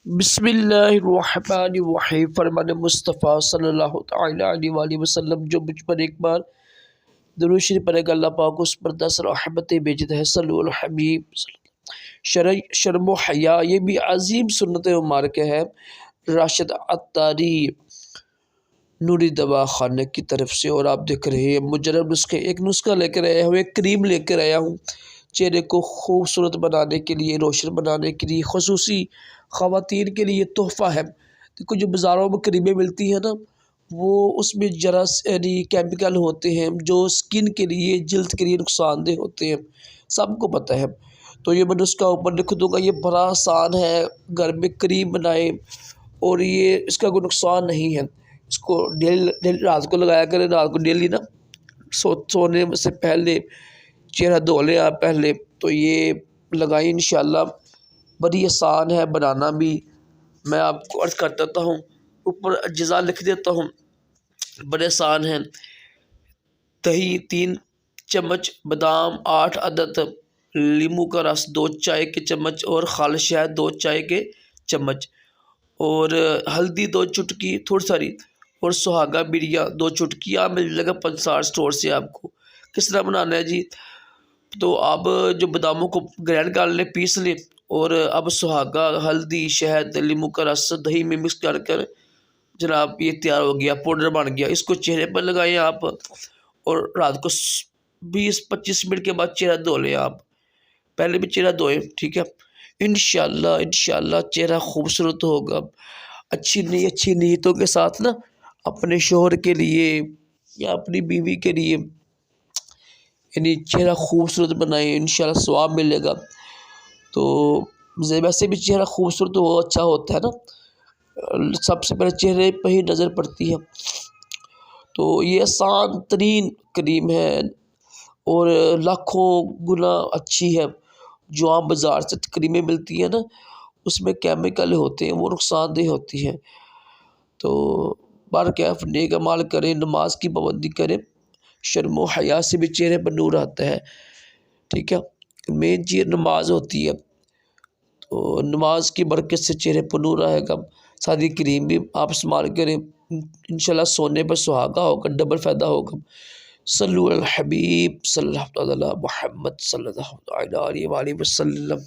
بسم اللہ الرحمن الرحیم۔ فرمان مصطفیٰ صلی اللہ تعالی علیہ وآلہ وسلم جو مجھ پر ایک بار درود شریف پڑھے گا اللہ پاک اس پر 10 رحمتیں بھیجتا ہے۔ صلو علی الحبیب۔ شرم و حیا یہ بھی عظیم سنت مبارکہ ہے۔ راشد عطاری نوری دوا خانہ کی طرف سے، اور آپ دیکھ رہے ہیں مجرب نسخے، ایک نسخہ لے کر آیا ہوں، ایک کریم لے کر آیا ہوں چہرے کو خوبصورت بنانے کے لیے، روشن بنانے کے لیے، خصوصی خواتین کے لیے تحفہ ہے۔ دیکھو جو بازاروں میں کریمیں ملتی ہیں نا، وہ اس میں یعنی کیمیکل ہوتے ہیں جو سکن کے لیے، جلد کے لیے نقصان دہ ہوتے ہیں، سب کو پتہ ہے۔ تو یہ میں نسخہ اوپر لکھ دوں گا، یہ بڑا آسان ہے، گھر میں کریم بنائیں اور یہ اس کا کوئی نقصان نہیں ہے۔ اس کو ڈیلی رات کو لگایا کریں، رات کو ڈیلی نا سونے سے پہلے چہرہ دھو لیں آپ پہلے، تو یہ لگائیں انشاءاللہ۔ بڑی آسان ہے بنانا بھی، میں آپ کو عرض کر دیتا ہوں، اوپر اجزاء لکھ دیتا ہوں، بڑے آسان ہیں۔ دہی 3 چمچ، بادام 8 عدد، لیموں کا رس 2 چائے کے چمچ، اور خالص شہد 2 چائے کے چمچ، اور ہلدی 2 چٹکی تھوڑی ساری، اور سہاگا بیڑیا 2 چٹکی۔ آپ مل جائے گا پنسار اسٹور سے آپ کو۔ کس طرح بنانا ہے جی؟ تو آپ جو باداموں کو گرینڈ کر لیں، پیس لیں، اور اب سہاگا، ہلدی، شہد، لیموں کا رس دہی میں مکس کر کر جناب یہ تیار ہو گیا، پاؤڈر بن گیا۔ اس کو چہرے پر لگائیں آپ، اور رات کو 20-25 منٹ کے بعد چہرہ دھو لیں آپ، پہلے بھی چہرہ دھوئیں، ٹھیک ہے؟ انشاءاللہ چہرہ خوبصورت ہوگا۔ اچھی نیتوں کے ساتھ نا اپنے شوہر کے لیے یا اپنی بیوی کے لیے یعنی چہرہ خوبصورت بنائیں، انشاءاللہ ثواب ملے گا۔ تو ویسے بھی چہرہ خوبصورت ہو اچھا ہوتا ہے نا، سب سے پہلے چہرے پہ ہی نظر پڑتی ہے۔ تو یہ آسان ترین کریم ہے اور لاکھوں گنا اچھی ہے۔ جو عام بازار سے کریمیں ملتی ہیں نا، اس میں کیمیکل ہوتے ہیں، وہ نقصان دہ ہوتی ہیں۔ تو بارکیف نیک اعمال کریں، نماز کی پابندی کریں، شرم و حیا سے بھی چہرے پر نور آتا ہے، ٹھیک ہے؟ مین چیز نماز ہوتی ہے، تو نماز کی برکت سے چہرے پر نور آئے گا۔ سادی کریم بھی آپ استعمال کریں، انشاءاللہ سونے پر سہاگا ہوگا، ڈبل فائدہ ہوگا۔ صلو علی الحبیب صلی اللہ علیہ محمد صلی اللہ علیہ وآلہ وسلم۔